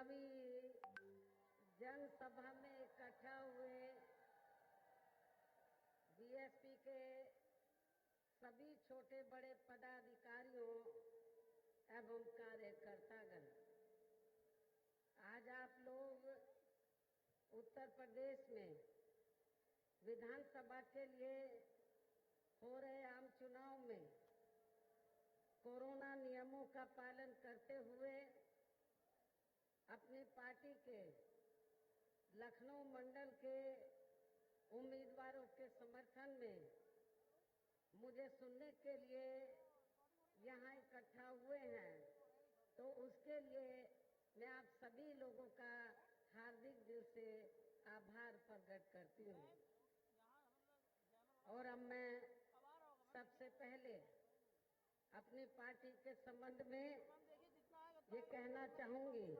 चुनावी जनसभा में इकट्ठा हुए बीएसपी के सभी छोटे बड़े पदाधिकारियों एवं कार्यकर्तागण, आज आप लोग उत्तर प्रदेश में विधानसभा के लिए हो रहे आम चुनाव में कोरोना नियमों का पालन करते हुए अपनी पार्टी के लखनऊ मंडल के उम्मीदवारों के समर्थन में मुझे सुनने के लिए यहाँ इकट्ठा हुए हैं, तो उसके लिए मैं आप सभी लोगों का हार्दिक दिल से आभार प्रकट करती हूँ। और अब मैं सबसे पहले अपनी पार्टी के संबंध में ये कहना चाहूंगी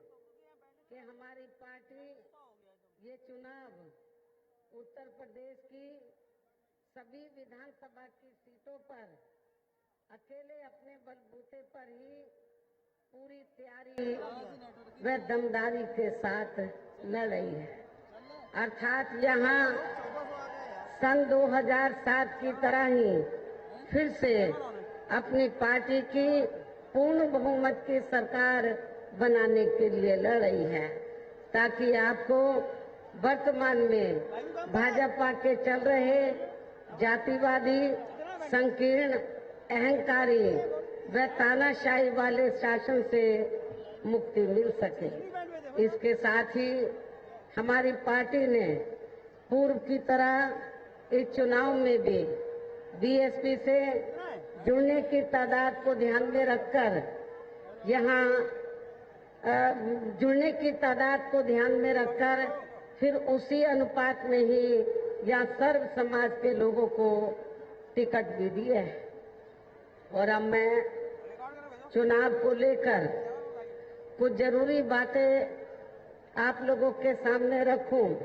कि हमारी पार्टी ये चुनाव उत्तर प्रदेश की सभी विधानसभा की सीटों पर अकेले अपने बलबूते पर ही पूरी तैयारी व दमदारी के साथ लड़ रही है। अर्थात यहाँ सन 2007 की तरह ही फिर से अपनी पार्टी की पूर्ण बहुमत की सरकार बनाने के लिए लड़ रही है, ताकि आपको वर्तमान में भाजपा के चल रहे जातिवादी, संकीर्ण, अहंकारी व तानाशाही वाले शासन से मुक्ति मिल सके। इसके साथ ही हमारी पार्टी ने पूर्व की तरह इस चुनाव में भी बीएसपी से जुड़ने की तादाद को ध्यान में रखकर फिर उसी अनुपात में ही यहाँ सर्व समाज के लोगों को टिकट भी दिए है। और अब मैं चुनाव को लेकर कुछ जरूरी बातें आप लोगों के सामने रखूं,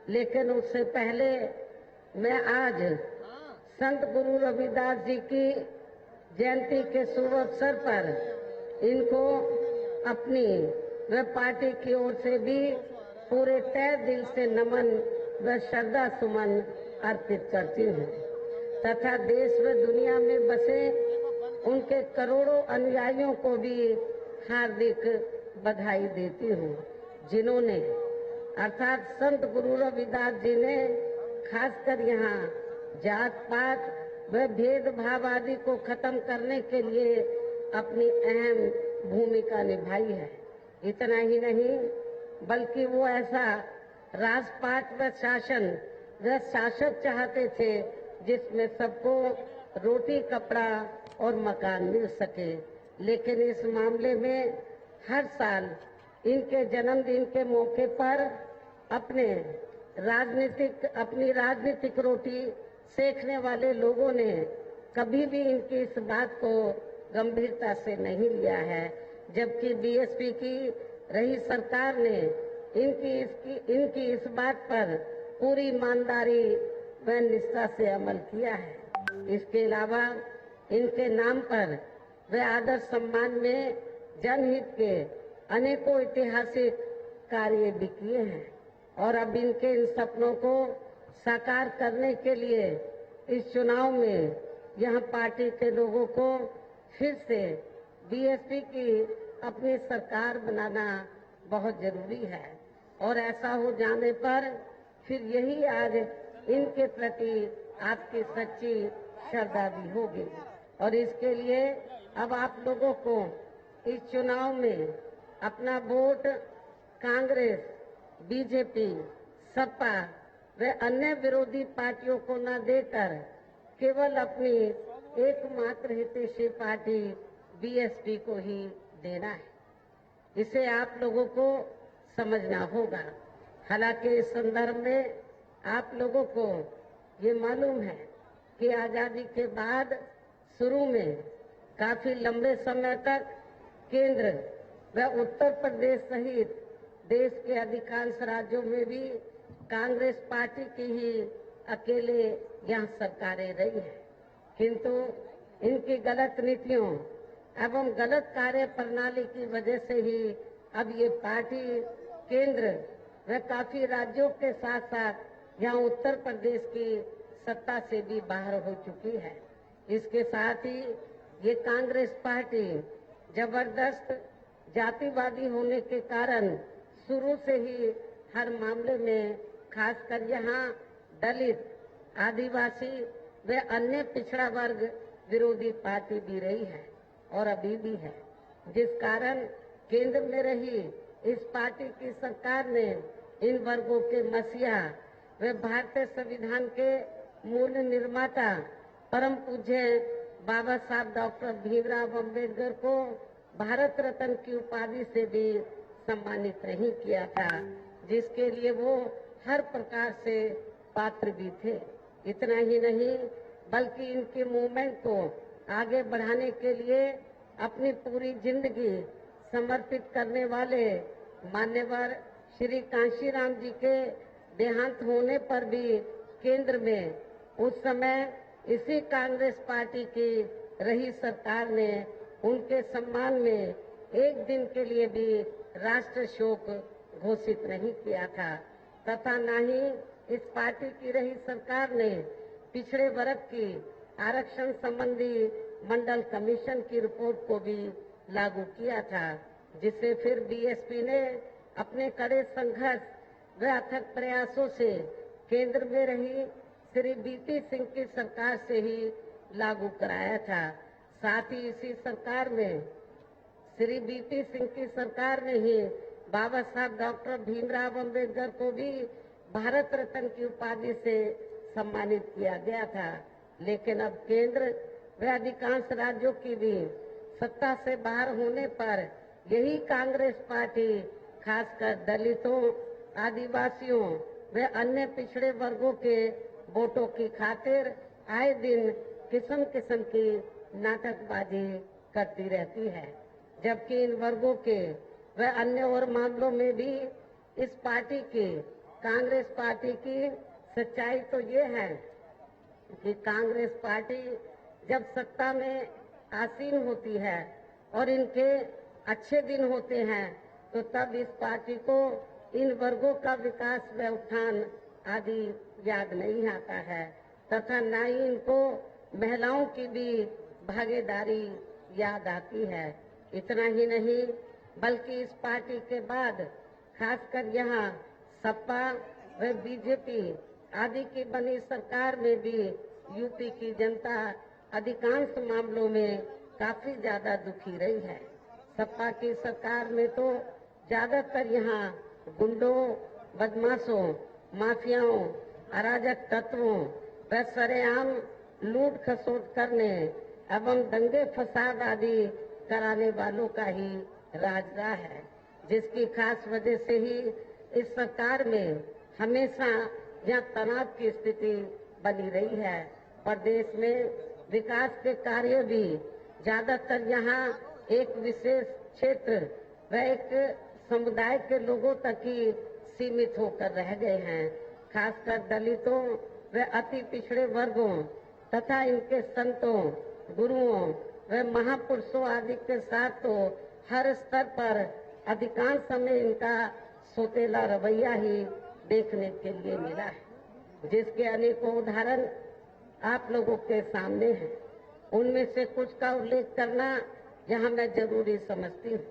लेकिन उससे पहले मैं आज संत गुरु रविदास जी की जयंती के शुभ अवसर पर इनको अपनी व पार्टी की ओर से भी पूरे तहे दिल से नमन व श्रद्धा सुमन अर्पित करती हूँ तथा देश व दुनिया में बसे उनके करोड़ों अनुयायियों को भी हार्दिक बधाई देती हूँ, जिन्होंने अर्थात संत गुरु रविदास जी ने खासकर यहाँ जात पात व भेदभाव आदि को खत्म करने के लिए अपनी अहम भूमिका निभाई है। इतना ही नहीं बल्कि वो ऐसा राजपाट व शासन व शासक चाहते थे जिसमें सबको रोटी, कपड़ा और मकान मिल सके। लेकिन इस मामले में हर साल इनके जन्मदिन के मौके पर अपनी राजनीतिक रोटी सेकने वाले लोगों ने कभी भी इनकी इस बात को गंभीरता से नहीं लिया है, जबकि बीएसपी की रही सरकार ने इनकी इस बात पर पूरी ईमानदारी व निष्ठा से अमल किया है। इसके अलावा इनके नाम पर व आदर सम्मान में जनहित के अनेकों ऐतिहासिक कार्य भी किए हैं और अब इनके इन सपनों को साकार करने के लिए इस चुनाव में यह पार्टी के लोगों को फिर से बीएसपी की अपनी सरकार बनाना बहुत जरूरी है। और ऐसा हो जाने पर फिर यही आज इनके प्रति आपकी सच्ची श्रद्धा भी होगी। और इसके लिए अब आप लोगों को इस चुनाव में अपना वोट कांग्रेस, बीजेपी, सपा व अन्य विरोधी पार्टियों को न देकर केवल अपनी एकमात्र हितैषी पार्टी बीएसपी को ही देना है। इसे आप लोगों को समझना होगा। हालांकि इस संदर्भ में आप लोगों को ये मालूम है कि आजादी के बाद शुरू में काफी लंबे समय तक केंद्र व उत्तर प्रदेश सहित देश के अधिकांश राज्यों में भी कांग्रेस पार्टी की ही अकेले यहाँ सरकारें रही है, किंतु इनकी गलत नीतियों एवं गलत कार्य प्रणाली की वजह से ही अब ये पार्टी केंद्र व काफी राज्यों के साथ साथ यहाँ उत्तर प्रदेश की सत्ता से भी बाहर हो चुकी है। इसके साथ ही ये कांग्रेस पार्टी जबरदस्त जातिवादी होने के कारण शुरू से ही हर मामले में खासकर यहाँ दलित, आदिवासी व अन्य पिछड़ा वर्ग विरोधी पार्टी भी रही है और अभी भी है, जिस कारण केंद्र में रही इस पार्टी की सरकार ने इन वर्गों के मसीहा व भारतीय संविधान के मूल निर्माता परम पूज्य बाबा साहब डॉक्टर भीमराव अम्बेडकर को भारत रत्न की उपाधि से भी सम्मानित नहीं किया था, जिसके लिए वो हर प्रकार से पात्र भी थे। इतना ही नहीं बल्कि इनके मूवमेंट को आगे बढ़ाने के लिए अपनी पूरी जिंदगी समर्पित करने वाले मान्यवर श्री कांशीराम जी के देहांत होने पर भी केंद्र में उस समय इसी कांग्रेस पार्टी की रही सरकार ने उनके सम्मान में एक दिन के लिए भी राष्ट्र शोक घोषित नहीं किया था, तथा न ही इस पार्टी की रही सरकार ने पिछड़े वर्ग की आरक्षण संबंधी मंडल कमीशन की रिपोर्ट को भी लागू किया था, जिसे फिर बीएसपी ने अपने कड़े संघर्ष व अथक प्रयासों से केंद्र में रही श्री बीपी सिंह की सरकार से ही लागू कराया था। साथ ही इसी सरकार में श्री बीपी सिंह की सरकार में ही बाबा साहब डॉक्टर भीमराव अम्बेडकर को भी भारत रत्न की उपाधि से सम्मानित किया गया था। लेकिन अब केंद्र व अधिकांश राज्यों की भी सत्ता से बाहर होने पर यही कांग्रेस पार्टी खासकर दलितों, आदिवासियों व अन्य पिछड़े वर्गों के वोटों की खातिर आए दिन किस्म किस्म की नाटकबाजी करती रहती है, जबकि इन वर्गों के व अन्य और मामलों में भी इस पार्टी की, कांग्रेस पार्टी की सच्चाई तो ये है कि कांग्रेस पार्टी जब सत्ता में आसीन होती है और इनके अच्छे दिन होते हैं तो तब इस पार्टी को इन वर्गों का विकास व उत्थान आदि याद नहीं आता है, तथा न ही इनको महिलाओं की भी भागीदारी याद आती है। इतना ही नहीं बल्कि इस पार्टी के बाद खासकर यहाँ सपा व बीजेपी आदि की बनी सरकार में भी यूपी की जनता अधिकांश मामलों में काफी ज्यादा दुखी रही है। सपा की सरकार में तो ज्यादातर यहाँ गुंडों, बदमाशों, माफियाओं, अराजक तत्वों व सरेआम लूट खसोट करने एवं दंगे फसाद आदि कराने वालों का ही राज रहा है, जिसकी खास वजह से ही इस सरकार में हमेशा यहाँ तनाव की स्थिति बनी रही है। प्रदेश में विकास के कार्य भी ज्यादातर यहाँ एक विशेष क्षेत्र व एक समुदाय के लोगों तक ही सीमित होकर रह गए हैं। खासकर दलितों व अति पिछड़े वर्गों तथा इनके संतों, गुरुओं व महापुरुषों आदि के साथ तो हर स्तर पर अधिकांश समय इनका सोतेला रवैया ही देखने के लिए मिला है, जिसके अनेकों उदाहरण आप लोगों के सामने हैं। उनमें से कुछ का उल्लेख करना यहाँ मैं जरूरी समझती हूँ,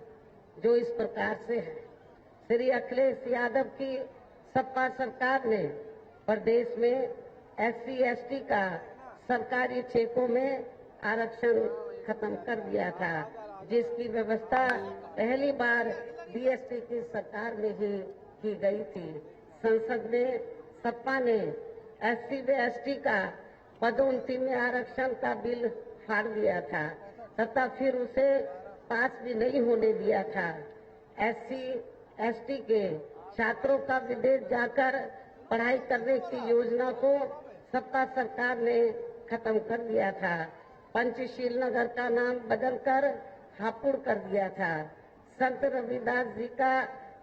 जो इस प्रकार से है। श्री अखिलेश यादव की सपा सरकार ने प्रदेश में SC/ST का सरकारी ठेकों में आरक्षण खत्म कर दिया था, जिसकी व्यवस्था पहली बार BSP की सरकार में ही की गई थी। संसद में सपा ने SC व ST का पदोन्नति में आरक्षण का बिल फाड़ दिया था तथा फिर उसे पास भी नहीं होने दिया था। SC/ST के छात्रों का विदेश जाकर पढ़ाई करने की योजना को सपा सरकार ने खत्म कर दिया था। पंचशील नगर का नाम बदलकर हापुड़ कर दिया था। संत रविदास जी का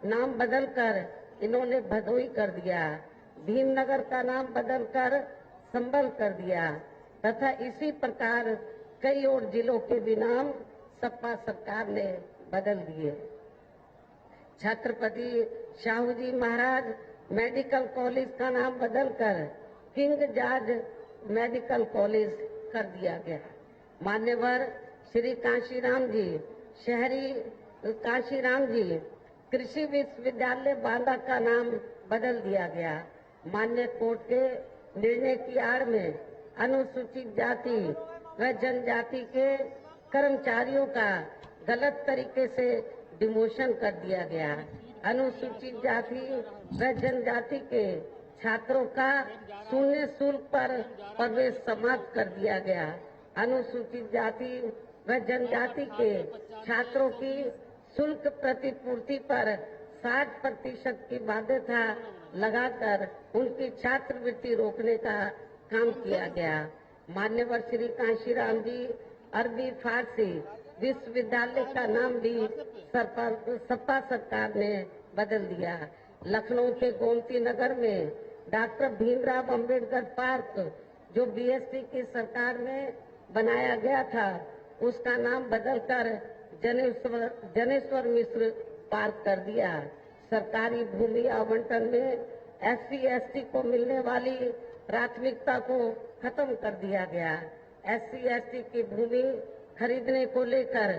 नाम बदलकर इन्होंने भदोई कर दिया। भीमनगर का नाम बदलकर संबल कर दिया तथा इसी प्रकार कई और जिलों के भी नाम सपा सरकार ने बदल दिए। छत्रपति शाहूजी महाराज मेडिकल कॉलेज का नाम बदलकर किंग जॉर्ज मेडिकल कॉलेज कर दिया गया। मान्यवर श्री कांशीराम जी, शहरी कांशीराम जी कृषि विश्वविद्यालय बांदा का नाम बदल दिया गया। मान्य कोर्ट के निर्णय की आड़ में अनुसूचित जाति व जनजाति के कर्मचारियों का गलत तरीके से डिमोशन कर दिया गया। अनुसूचित जाति व जनजाति के छात्रों का शून्य शुल्क पर प्रवेश समाप्त कर दिया गया। अनुसूचित जाति व जनजाति के छात्रों की शुल्क प्रतिपूर्ति पर 60% की बाध्यता लगाकर उनकी छात्रवृत्ति रोकने का काम किया गया। मान्यवर श्री कांशीराम जी अरबी फारसी विश्वविद्यालय का नाम भी सपा सरकार ने बदल दिया। लखनऊ के गोमती नगर में डॉक्टर भीमराव अंबेडकर पार्क जो बीएसपी की सरकार में बनाया गया था, उसका नाम बदलकर जनेश्वर मिश्र पार्क कर दिया। सरकारी भूमि आवंटन में SC/ST को मिलने वाली प्राथमिकता को खत्म कर दिया गया। SC/ST की भूमि खरीदने को लेकर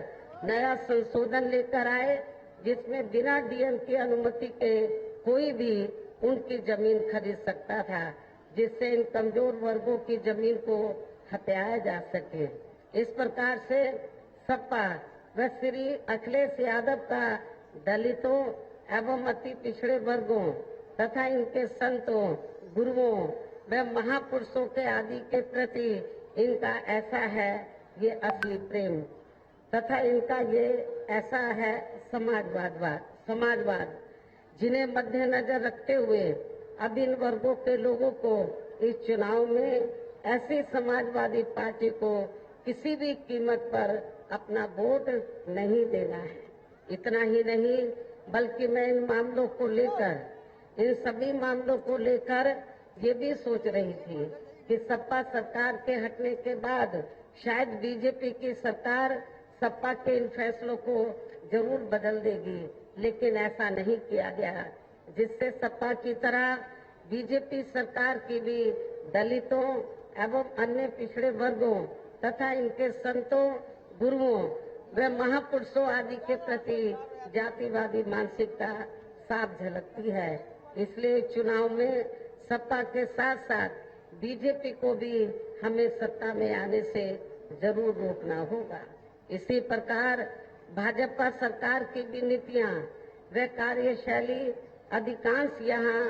नया संशोधन लेकर आए, जिसमें बिना डीएम की अनुमति के कोई भी उनकी जमीन खरीद सकता था, जिससे इन कमजोर वर्गों की जमीन को हत्याया जा सके। इस प्रकार से सपा व श्री अखिलेश यादव का दलितों एवं अति पिछड़े वर्गों तथा इनके संतों, गुरुओं व महापुरुषों के आदि के प्रति इनका ऐसा है ये असली प्रेम तथा इनका ये ऐसा है समाजवाद जिन्हें मद्देनजर रखते हुए अब इन वर्गों के लोगों को इस चुनाव में ऐसी समाजवादी पार्टी को किसी भी कीमत पर अपना वोट नहीं देना है। इतना ही नहीं बल्कि मैं इन मामलों को लेकर, इन सभी मामलों को लेकर ये भी सोच रही थी कि सपा सरकार के हटने के बाद शायद बीजेपी की सरकार सपा के इन फैसलों को जरूर बदल देगी, लेकिन ऐसा नहीं किया गया, जिससे सपा की तरह बीजेपी सरकार की भी दलितों एवं अन्य पिछड़े वर्गों तथा इनके संतों, गुरुओं व महापुरुषों आदि के प्रति जातिवादी मानसिकता साफ झलकती है। इसलिए चुनाव में सपा के साथ साथ बीजेपी को भी हमें सत्ता में आने से जरूर रोकना होगा। इसी प्रकार भाजपा सरकार की भी नीतियां व कार्यशैली अधिकांश यहाँ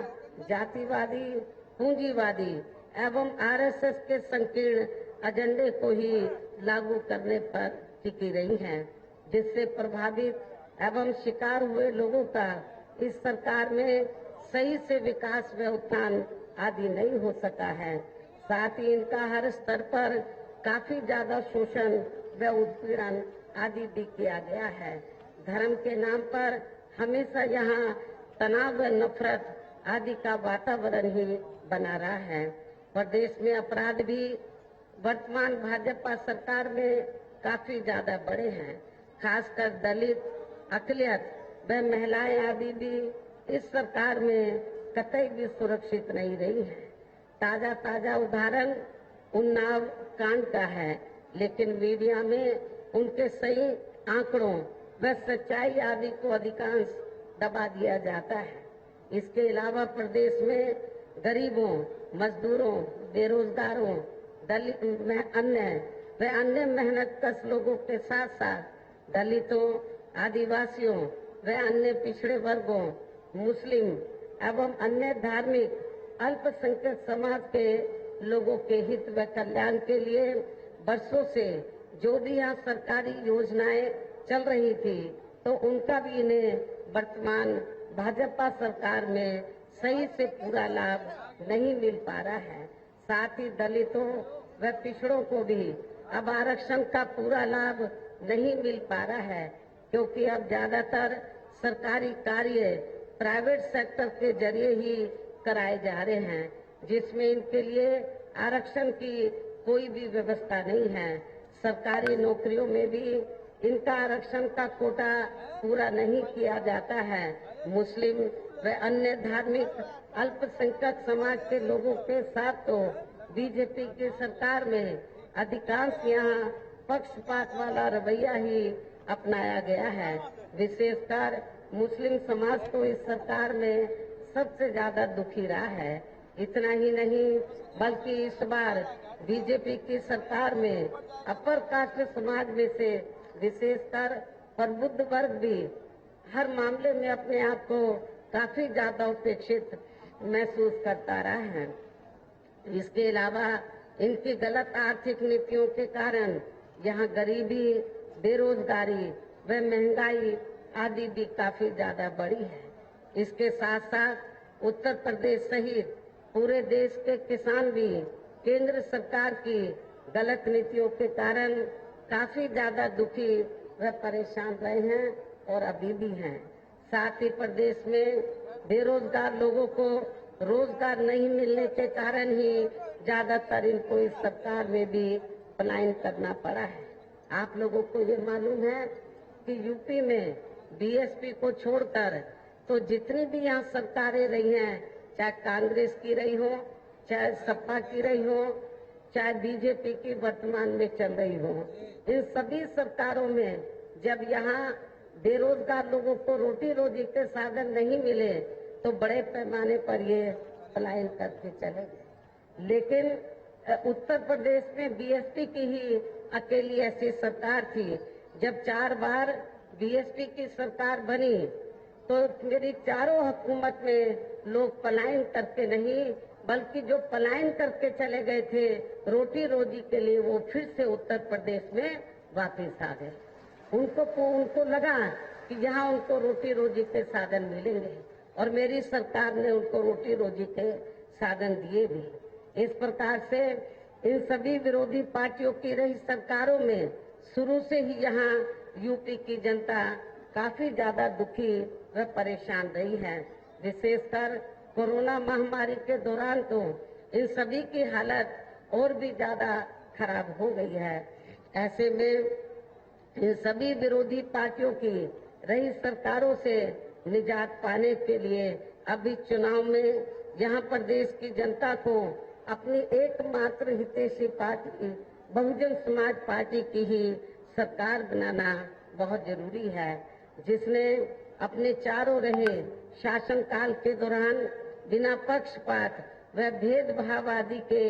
जातिवादी, पूंजीवादी एवं आरएसएस के संकीर्ण एजेंडे को ही लागू करने पर टिकी रही हैं, जिससे प्रभावित एवं शिकार हुए लोगों का इस सरकार में सही से विकास व उत्थान आदि नहीं हो सका है। साथ ही इनका हर स्तर पर काफी ज्यादा शोषण व उत्पीड़न आदि भी किया गया है। धर्म के नाम पर हमेशा यहाँ तनाव व नफरत आदि का वातावरण ही बना रहा है। प्रदेश में अपराध भी वर्तमान भाजपा सरकार में काफी ज्यादा बढ़े हैं। खासकर दलित, अकलियत व महिलाएं आदि भी इस सरकार में कतई भी सुरक्षित नहीं रही है। ताजा उदाहरण उन्नाव कांड का है, लेकिन मीडिया में उनके सही आंकड़ों व सच्चाई आदि को अधिकांश दबा दिया जाता है। इसके अलावा प्रदेश में गरीबों, मजदूरों, बेरोजगारों, दलित अन्य मेहनतकश लोगों के साथ साथ दलितों, आदिवासियों व अन्य पिछड़े वर्गों, मुस्लिम एवं अन्य धार्मिक अल्पसंख्यक समाज के लोगों के हित व कल्याण के लिए वर्षों से जो भी यहाँ सरकारी योजनाएं चल रही थी, तो उनका भी इन्हें वर्तमान भाजपा सरकार में सही से पूरा लाभ नहीं मिल पा रहा है। साथ ही दलितों व पिछड़ों को भी अब आरक्षण का पूरा लाभ नहीं मिल पा रहा है, क्योंकि अब ज्यादातर सरकारी कार्य प्राइवेट सेक्टर के जरिए ही कराए जा रहे हैं, जिसमें इनके लिए आरक्षण की कोई भी व्यवस्था नहीं है। सरकारी नौकरियों में भी इनका आरक्षण का कोटा पूरा नहीं किया जाता है। मुस्लिम व अन्य धार्मिक अल्पसंख्यक समाज के लोगों के साथ तो बीजेपी की सरकार में अधिकांश यहाँ पक्षपात वाला रवैया ही अपनाया गया है। विशेषकर मुस्लिम समाज को इस सरकार में सबसे ज्यादा दुखी रहा है। इतना ही नहीं बल्कि इस बार बीजेपी की सरकार में अपर कास्ट समाज में से विशेषकर प्रबुद्ध वर्ग भी हर मामले में अपने आप को काफी ज्यादा उपेक्षित महसूस करता रहा है। इसके अलावा इनकी गलत आर्थिक नीतियों के कारण यहाँ गरीबी, बेरोजगारी व महंगाई आदि भी काफी ज्यादा बढ़ी है। इसके साथ साथ उत्तर प्रदेश सहित पूरे देश के किसान भी केंद्र सरकार की गलत नीतियों के कारण काफी ज्यादा दुखी व परेशान रहे हैं और अभी भी हैं। साथ ही प्रदेश में बेरोजगार लोगों को रोजगार नहीं मिलने के कारण ही ज्यादातर इनको इस सरकार में भी पलायन करना पड़ा है। आप लोगों को ये मालूम है कि यूपी में बीएसपी को छोड़कर तो जितनी भी यहाँ सरकारें रही हैं, चाहे कांग्रेस की रही हो, चाहे सपा की रही हो, चाहे बीजेपी की वर्तमान में चल रही हो, इन सभी सरकारों में जब यहाँ बेरोजगार लोगों को रोटी रोजी के साधन नहीं मिले तो बड़े पैमाने पर ये पलायन करके चले गए। लेकिन उत्तर प्रदेश में बीएसपी की ही अकेली ऐसी सरकार थी। जब 4 बार बीएसपी की सरकार बनी तो मेरी चारों हुकूमत में लोग पलायन करके नहीं बल्कि जो पलायन करके चले गए थे रोटी रोजी के लिए वो फिर से उत्तर प्रदेश में वापस आ गए। उनको लगा कि यहाँ उनको रोटी रोजी के साधन मिलेंगे और मेरी सरकार ने उनको रोटी रोजी के साधन दिए भी। इस प्रकार से इन सभी विरोधी पार्टियों की रही सरकारों में शुरू से ही यहाँ यूपी की जनता काफी ज्यादा दुखी व परेशान रही है। विशेषकर कोरोना महामारी के दौरान तो इन सभी की हालत और भी ज्यादा खराब हो गई है। ऐसे में इन सभी विरोधी पार्टियों की रही सरकारों से निजात पाने के लिए अभी चुनाव में यहाँ प्रदेश की जनता को अपनी एकमात्र हितैषी पार्टी बहुजन समाज पार्टी की ही सरकार बनाना बहुत जरूरी है, जिसने अपने चारों रहे शासनकाल के दौरान बिना पक्षपात व भेदभाव आदि के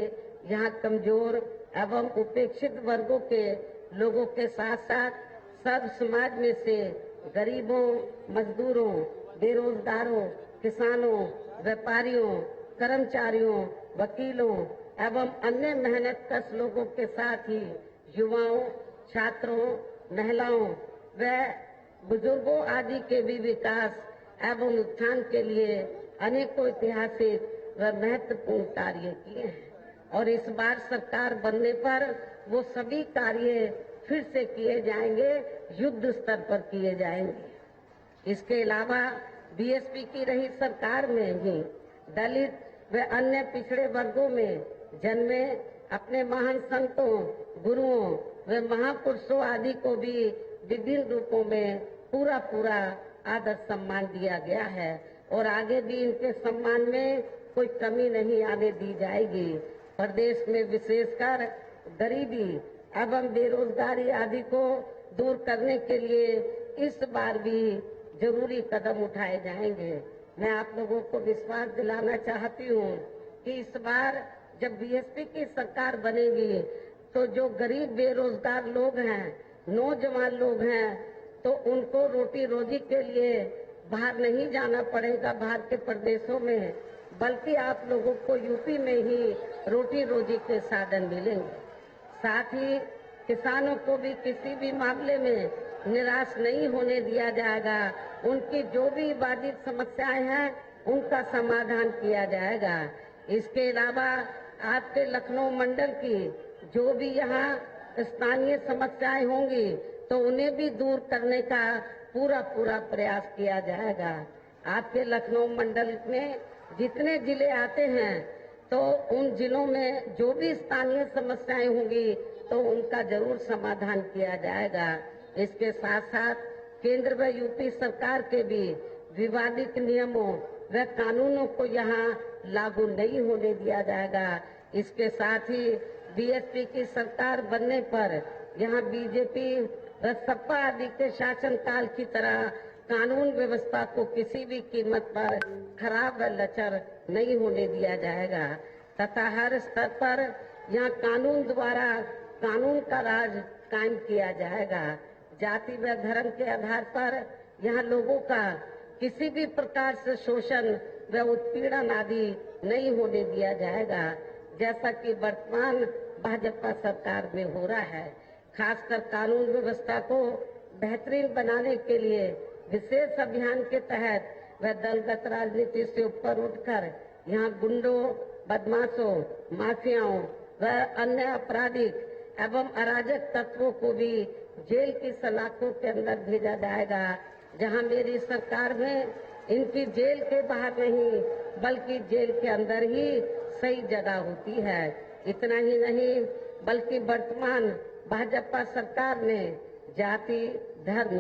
यहाँ कमजोर एवं उपेक्षित वर्गों के लोगों के साथ साथ सब समाज में से गरीबों, मजदूरों, बेरोजगारों, किसानों, व्यापारियों, कर्मचारियों, वकीलों एवं अन्य मेहनतकश लोगों के साथ ही युवाओं, छात्रों, महिलाओं व बुजुर्गों आदि के भी विकास एवं उत्थान के लिए अनेकों ऐतिहासिक व महत्वपूर्ण कार्य किए हैं और इस बार सरकार बनने पर वो सभी कार्य फिर से किए जाएंगे, युद्ध स्तर पर किए जाएंगे। इसके अलावा बीएसपी की रही सरकार में ही दलित व अन्य पिछड़े वर्गों में जन्मे अपने महान संतों, गुरुओं व महापुरुषों आदि को भी विभिन्न रूपों में पूरा आदर सम्मान दिया गया है और आगे भी इनके सम्मान में कोई कमी नहीं आने दी जाएगी। प्रदेश में विशेषकर गरीबी एवं बेरोजगारी आदि को दूर करने के लिए इस बार भी जरूरी कदम उठाए जाएंगे। मैं आप लोगों को विश्वास दिलाना चाहती हूँ कि इस बार जब बीएसपी की सरकार बनेगी तो जो गरीब बेरोजगार लोग हैं, नौजवान लोग हैं, तो उनको रोटी रोजी के लिए बाहर नहीं जाना पड़ेगा बाहर के प्रदेशों में, बल्कि आप लोगों को यूपी में ही रोटी रोजी के साधन मिलेंगे। साथ ही किसानों को भी किसी भी मामले में निराश नहीं होने दिया जाएगा। उनकी जो भी बाधित समस्याएं हैं उनका समाधान किया जाएगा। इसके अलावा आपके लखनऊ मंडल की जो भी यहाँ स्थानीय समस्याएं होंगी तो उन्हें भी दूर करने का पूरा प्रयास किया जाएगा। आपके लखनऊ मंडल में जितने जिले आते हैं तो उन जिलों में जो भी स्थानीय समस्याएं होंगी तो उनका जरूर समाधान किया जाएगा। इसके साथ साथ केंद्र व यूपी सरकार के भी विवादित नियमों व कानूनों को यहाँ लागू नहीं होने दिया जाएगा। इसके साथ ही बीएसपी की सरकार बनने पर यहाँ बीजेपी व सपा आदि के शासनकाल की तरह कानून व्यवस्था को किसी भी कीमत पर खराब व लचर नहीं होने दिया जाएगा तथा हर स्तर पर यहाँ कानून द्वारा कानून का राज कायम किया जाएगा। जाति व धर्म के आधार पर यहाँ लोगों का किसी भी प्रकार से शोषण व उत्पीड़न आदि नहीं होने दिया जाएगा, जैसा कि वर्तमान भाजपा सरकार में हो रहा है। खासकर कानून व्यवस्था को बेहतरीन बनाने के लिए विशेष अभियान के तहत वह दलगत राजनीति से ऊपर उठकर यहाँ गुंडों, बदमाशों, माफियाओं व अन्य आपराधिक एवं अराजक तत्वों को भी जेल की सलाखों के अंदर भेजा जाएगा, जहां मेरी सरकार में इनकी जेल के बाहर नहीं बल्कि जेल के अंदर ही सही जगह होती है। इतना ही नहीं बल्कि वर्तमान भाजपा सरकार ने जाति, धर्म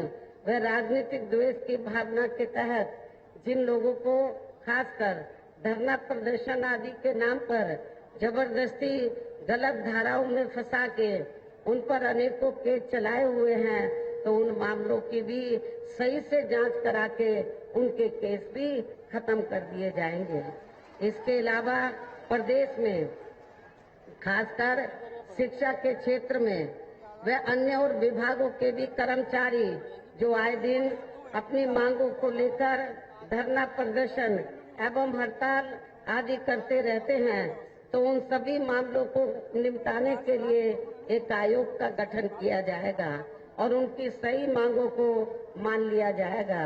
व राजनीतिक द्वेष की भावना के तहत जिन लोगों को खासकर धरना प्रदर्शन आदि के नाम पर जबरदस्ती गलत धाराओं में फंसा के उन पर अनेकों केस चलाए हुए हैं, तो उन मामलों की भी सही से जांच करा के उनके केस भी खत्म कर दिए जाएंगे। इसके अलावा प्रदेश में खासकर शिक्षा के क्षेत्र में व अन्य और विभागों के भी कर्मचारी जो आए दिन अपनी मांगों को लेकर धरना प्रदर्शन एवं हड़ताल आदि करते रहते हैं, तो उन सभी मामलों को निपटाने के लिए एक आयोग का गठन किया जाएगा और उनकी सही मांगों को मान लिया जाएगा,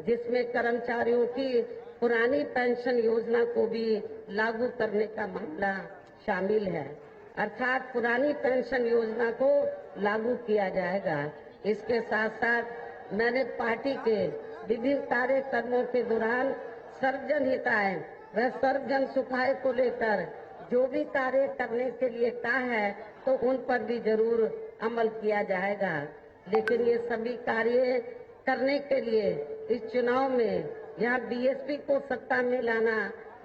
जिसमें कर्मचारियों की पुरानी पेंशन योजना को भी लागू करने का मामला शामिल है, अर्थात पुरानी पेंशन योजना को लागू किया जाएगा। इसके साथ साथ मैंने पार्टी के विभिन्न कार्यक्रमों के दौरान सर्वजन हिताय व सर्वजन सुखाय को लेकर जो भी कार्य करने के लिए कहा है, तो उन पर भी जरूर अमल किया जाएगा। लेकिन ये सभी कार्य करने के लिए इस चुनाव में यहाँ बीएसपी को सत्ता में लाना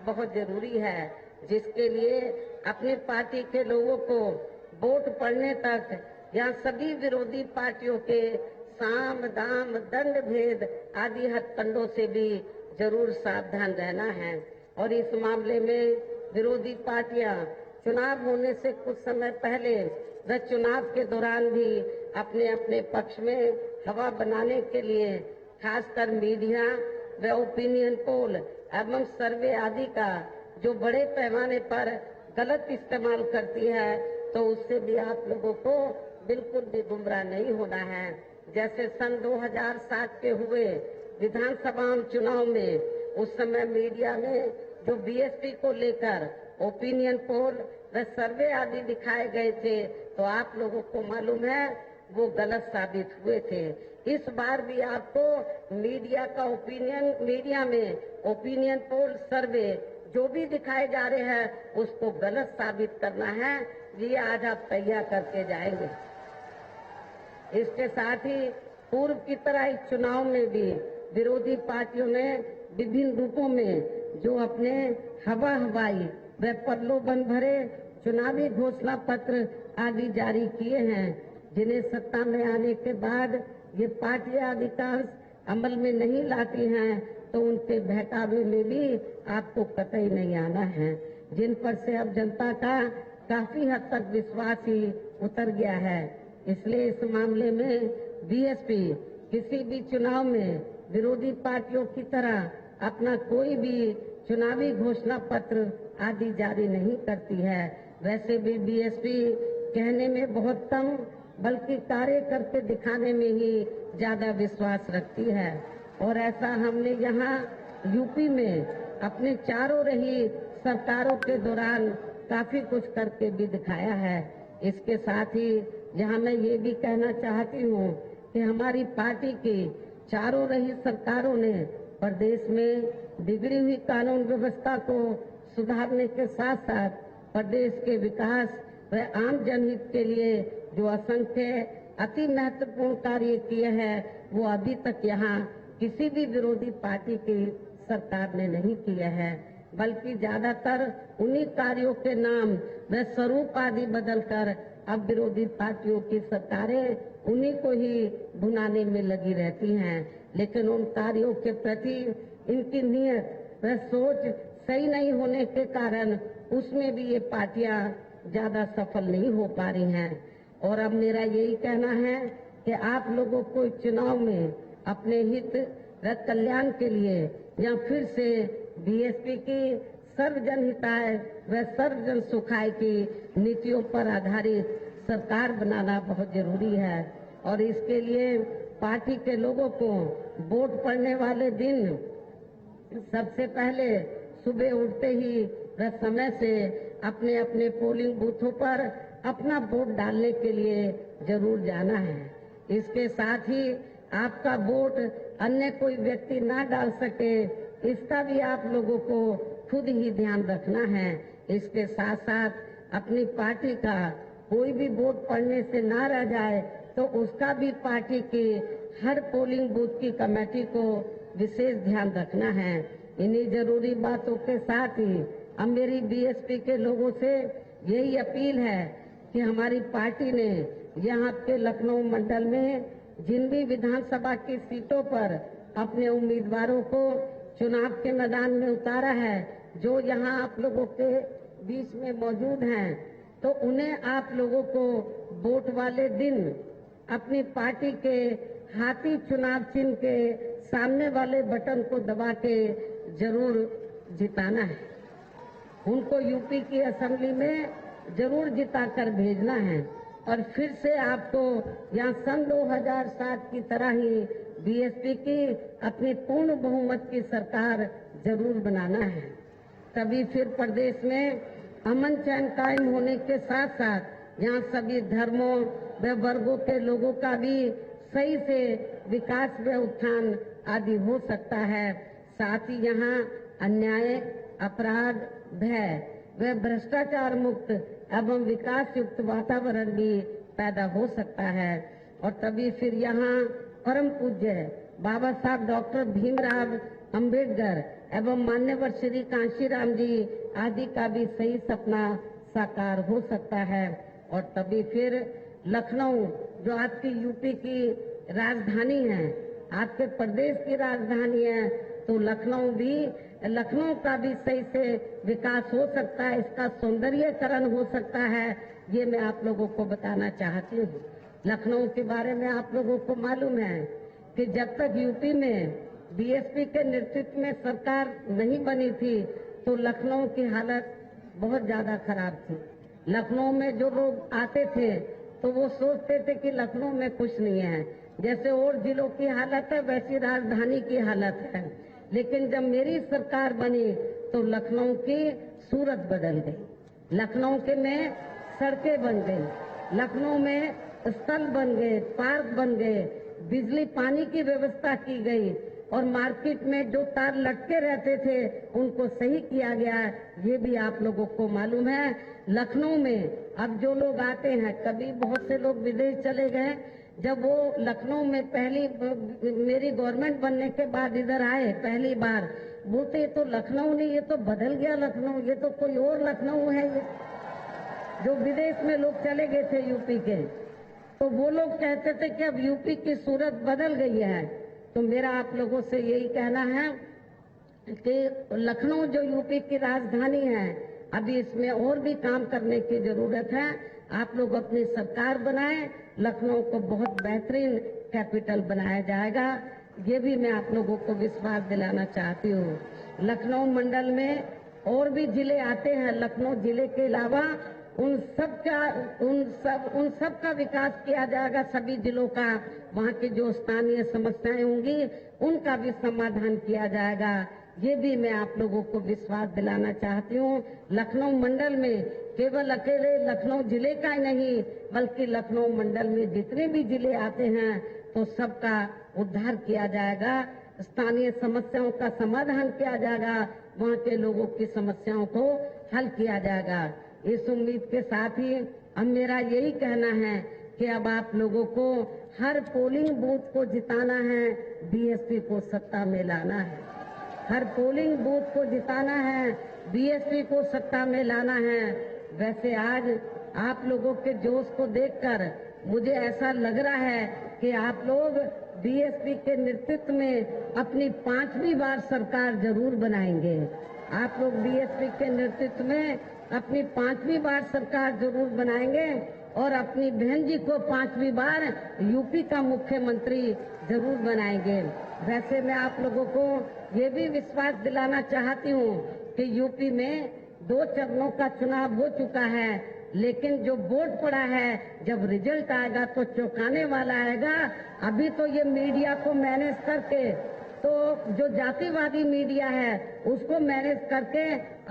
बहुत जरूरी है, जिसके लिए अपनी पार्टी के लोगों को वोट पड़ने तक यहाँ सभी विरोधी पार्टियों के साम, दाम, दंड भेद आदि हथकंडों से भी जरूर सावधान रहना है। और इस मामले में विरोधी पार्टियां चुनाव होने से कुछ समय पहले व चुनाव के दौरान भी अपने अपने पक्ष में हवा बनाने के लिए खासकर मीडिया व ओपिनियन पोल एवं सर्वे आदि का जो बड़े पैमाने पर गलत इस्तेमाल करती है, तो उससे भी आप लोगों को बिल्कुल भी गुमराह नहीं होना है। जैसे सन 2007 के हुए विधानसभा चुनाव में उस समय मीडिया में जो बीएसपी को लेकर ओपिनियन पोल व सर्वे आदि दिखाए गए थे, तो आप लोगों को मालूम है वो गलत साबित हुए थे। इस बार भी आपको मीडिया में ओपिनियन पोल सर्वे जो भी दिखाए जा रहे हैं उसको गलत साबित करना है, ये आज आप तैयार करके जाएंगे। इसके साथ ही पूर्व की तरह इस चुनाव में भी विरोधी पार्टियों ने विभिन्न रूपों में जो अपने हवाई व प्रलोभन भरे चुनावी घोषणा पत्र आदि जारी किए हैं, जिन्हें सत्ता में आने के बाद ये पार्टियां अधिकांश अमल में नहीं लाती हैं, तो उनके बहकावे में भी आपको कतई नहीं आना है, जिन पर से अब जनता का काफी हद तक विश्वास ही उतर गया है। इसलिए इस मामले में बीएसपी किसी भी चुनाव में विरोधी पार्टियों की तरह अपना कोई भी चुनावी घोषणा पत्र आदि जारी नहीं करती है। वैसे भी बीएसपी कहने में बहुत कम बल्कि कार्य करके दिखाने में ही ज्यादा विश्वास रखती है, और ऐसा हमने यहाँ यूपी में अपने चारों रही सरकारों के दौरान काफी कुछ करके भी दिखाया है। इसके साथ ही यहाँ मैं ये भी कहना चाहती हूँ कि हमारी पार्टी की चारों रही सरकारों ने प्रदेश में बिगड़ी हुई कानून व्यवस्था को सुधारने के साथ साथ प्रदेश के विकास व आम जनहित के लिए जो असंख्य अति महत्वपूर्ण कार्य किए हैं वो अभी तक यहाँ किसी भी विरोधी पार्टी की सरकार ने नहीं किया है, बल्कि ज्यादातर उन्हीं कार्यों के नाम व स्वरूप आदि बदलकर अब विरोधी पार्टियों की सरकारें उन्हीं को ही भुनाने में लगी रहती हैं। लेकिन उन कार्यों के प्रति इनकी नीयत व सोच सही नहीं होने के कारण उसमें भी ये पार्टियां ज्यादा सफल नहीं हो पा रही हैं। और अब मेरा यही कहना है कि आप लोगों को चुनाव में अपने हित व कल्याण के लिए या फिर से बीएसपी की सर्वजन हिताय व सर्वजन सुखाय की नीतियों पर आधारित सरकार बनाना बहुत जरूरी है। और इसके लिए पार्टी के लोगों को वोट पड़ने वाले दिन सबसे पहले सुबह उठते ही व समय से अपने अपने पोलिंग बूथों पर अपना वोट डालने के लिए जरूर जाना है। इसके साथ ही आपका वोट अन्य कोई व्यक्ति ना डाल सके, इसका भी आप लोगों को खुद ही ध्यान रखना है। इसके साथ साथ अपनी पार्टी का कोई भी वोट पड़ने से ना रह जाए तो उसका भी पार्टी की हर पोलिंग बूथ की कमेटी को विशेष ध्यान रखना है। इन्हीं जरूरी बातों के साथ ही अब मेरी बीएसपी के लोगों से यही अपील है कि हमारी पार्टी ने यहाँ के लखनऊ मंडल में जिन भी विधानसभा की सीटों पर अपने उम्मीदवारों को चुनाव के मैदान में उतारा है, जो यहाँ आप लोगों के बीच में मौजूद हैं, तो उन्हें आप लोगों को वोट वाले दिन अपनी पार्टी के हाथी चुनाव चिन्ह के सामने वाले बटन को दबा के जरूर जिताना है। उनको यूपी की असेंबली में जरूर जिताकर भेजना है और फिर से आपको यहाँ सन 2007 की तरह ही बीएसपी की अपनी पूर्ण बहुमत की सरकार जरूर बनाना है। तभी फिर प्रदेश में अमन चैन कायम होने के साथ साथ यहाँ सभी धर्मों व वर्गों के लोगों का भी सही से विकास व उत्थान आदि हो सकता है। साथ ही यहाँ अन्याय, अपराध, भय व भ्रष्टाचार मुक्त एवं विकास युक्त वातावरण भी पैदा हो सकता है। और तभी फिर यहाँ परम पूज्य बाबा साहब डॉक्टर भीमराव अंबेडकर एवं मान्यवर श्री कांशीराम जी आदि का भी सही सपना साकार हो सकता है। और तभी फिर लखनऊ जो आपकी यूपी की राजधानी है, आपके प्रदेश की राजधानी है, तो लखनऊ का भी सही से विकास हो सकता है, इसका सौंदर्यीकरण हो सकता है। ये मैं आप लोगों को बताना चाहती हूँ। लखनऊ के बारे में आप लोगों को मालूम है कि जब तक यूपी में बीएसपी के नेतृत्व में सरकार नहीं बनी थी तो लखनऊ की हालत बहुत ज्यादा खराब थी। लखनऊ में जो लोग आते थे तो वो सोचते थे कि लखनऊ में कुछ नहीं है, जैसे और जिलों की हालत है वैसी राजधानी की हालत है। लेकिन जब मेरी सरकार बनी तो लखनऊ की सूरत बदल गई, लखनऊ के में सड़कें बन गई, लखनऊ में स्थल बन गए, पार्क बन गए, बिजली पानी की व्यवस्था की गई और मार्केट में जो तार लटके रहते थे उनको सही किया गया। ये भी आप लोगों को मालूम है। लखनऊ में अब जो लोग आते हैं, कभी बहुत से लोग विदेश चले गए, जब वो लखनऊ में पहली मेरी गवर्नमेंट बनने के बाद इधर आए पहली बार, बोलते ये तो लखनऊ नहीं, ये तो बदल गया लखनऊ, ये तो कोई और लखनऊ है। ये जो विदेश में लोग चले गए थे यूपी के, तो वो लोग कहते थे कि अब यूपी की सूरत बदल गई है। तो मेरा आप लोगों से यही कहना है कि लखनऊ जो यूपी की राजधानी है, अभी इसमें और भी काम करने की जरूरत है। आप लोग अपनी सरकार बनाएं, लखनऊ को बहुत बेहतरीन कैपिटल बनाया जाएगा, ये भी मैं आप लोगों को विश्वास दिलाना चाहती हूँ। लखनऊ मंडल में और भी जिले आते हैं, लखनऊ जिले के अलावा उन सब का विकास किया जाएगा, सभी जिलों का। वहाँ की जो स्थानीय समस्याएं होंगी उनका भी समाधान किया जाएगा, ये भी मैं आप लोगों को विश्वास दिलाना चाहती हूँ। लखनऊ मंडल में केवल अकेले लखनऊ जिले का ही नहीं, बल्कि लखनऊ मंडल में जितने भी जिले आते हैं तो सबका उद्धार किया जाएगा, स्थानीय समस्याओं का समाधान किया जाएगा, वहाँ के लोगों की समस्याओं को हल किया जाएगा। इस उम्मीद के साथ ही अब मेरा यही कहना है कि अब आप लोगों को हर पोलिंग बूथ को जिताना है, बीएसपी को सत्ता में लाना है। हर पोलिंग बूथ को जिताना है, बीएसपी को सत्ता में लाना है। वैसे आज आप लोगों के जोश को देखकर मुझे ऐसा लग रहा है कि आप लोग बीएसपी के नेतृत्व में अपनी 5वीं बार सरकार जरूर बनाएंगे। आप लोग बीएसपी के नेतृत्व में अपनी 5वीं बार सरकार जरूर बनाएंगे और अपनी बहन जी को 5वीं बार यूपी का मुख्यमंत्री जरूर बनाएंगे। वैसे मैं आप लोगों को ये भी विश्वास दिलाना चाहती हूँ कि यूपी में 2 चरणों का चुनाव हो चुका है, लेकिन जो वोट पड़ा है जब रिजल्ट आएगा तो चौंकाने वाला आएगा। अभी तो ये मीडिया को मैनेज करके, तो जो जातिवादी मीडिया है उसको मैनेज करके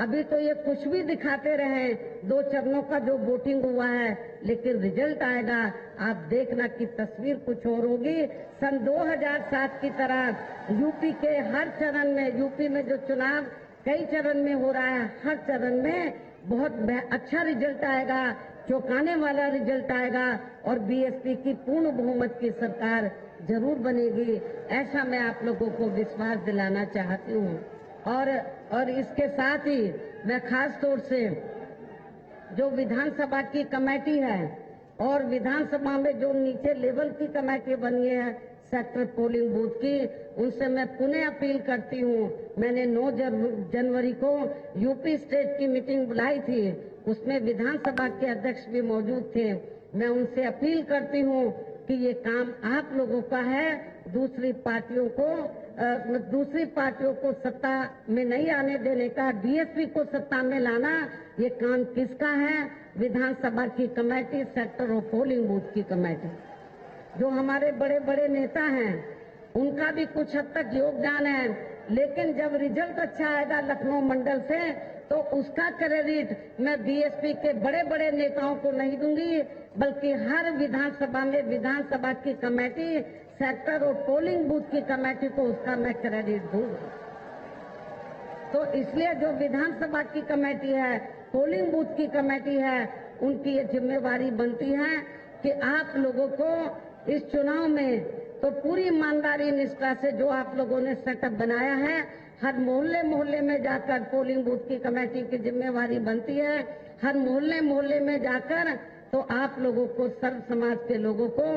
अभी तो ये कुछ भी दिखाते रहे। 2 चरणों का जो वोटिंग हुआ है, लेकिन रिजल्ट आएगा आप देखना कि तस्वीर कुछ और होगी। सन 2007 की तरह यूपी के हर चरण में, यूपी में जो चुनाव कई चरण में हो रहा है, हर चरण में बहुत अच्छा रिजल्ट आएगा, चौंकाने वाला रिजल्ट आएगा और बीएसपी की पूर्ण बहुमत की सरकार जरूर बनेगी। ऐसा मैं आप लोगों को विश्वास दिलाना चाहती हूँ। और इसके साथ ही मैं खास तौर से जो विधानसभा की कमेटी है और विधानसभा में जो नीचे लेवल की कमेटी बनी है सेक्टर पोलिंग बूथ की, उनसे मैं पुनः अपील करती हूँ। मैंने 9 जनवरी को यूपी स्टेट की मीटिंग बुलाई थी, उसमें विधानसभा के अध्यक्ष भी मौजूद थे। मैं उनसे अपील करती हूँ कि ये काम आप लोगों का है। दूसरी पार्टियों को सत्ता में नहीं आने देने का, बीएसपी को सत्ता में लाना, ये काम किसका है? विधानसभा की कमेटी, सेक्टर और पोलिंग बूथ की कमेटी। जो हमारे बड़े बड़े नेता हैं उनका भी कुछ हद तक योगदान है, लेकिन जब रिजल्ट अच्छा आएगा लखनऊ मंडल से तो उसका क्रेडिट मैं बीएसपी के बड़े बड़े नेताओं को नहीं दूंगी, बल्कि हर विधानसभा में विधानसभा की कमेटी, सेक्टर और पोलिंग बूथ की कमेटी को उसका मैं क्रेडिट दूंगी। तो इसलिए जो विधानसभा की कमेटी है, पोलिंग बूथ की कमेटी है, उनकी ये जिम्मेवारी बनती है कि आप लोगों को इस चुनाव में तो पूरी ईमानदारी निष्ठा से जो आप लोगों ने सेटअप बनाया है, हर मोहल्ले मोहल्ले में जाकर पोलिंग बूथ की कमेटी की जिम्मेवारी बनती है। हर मोहल्ले मोहल्ले में जाकर तो आप लोगों को, सर्व समाज के लोगों को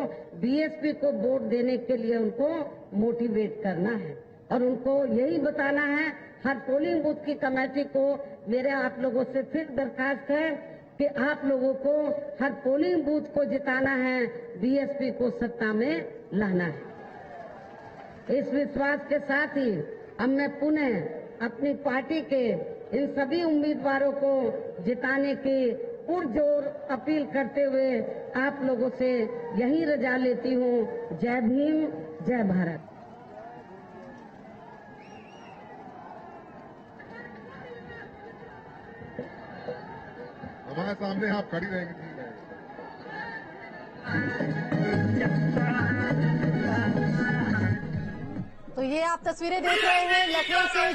बीएसपी को वोट देने के लिए उनको मोटिवेट करना है और उनको यही बताना है। हर पोलिंग बूथ की कमेटी को मेरे आप लोगों से फिर दरखास्त है कि आप लोगों को हर पोलिंग बूथ को जिताना है, बीएसपी को सत्ता में लाना है। इस विश्वास के साथ ही अब मैं पुनः अपनी पार्टी के इन सभी उम्मीदवारों को जिताने की पुरजोर अपील करते हुए आप लोगों से यही रजा लेती हूँ। जय भीम, जय भारत। हमारे सामने आप खड़ी रहेंगी। तो ये आप तस्वीरें देख रहे हैं लखनऊ से,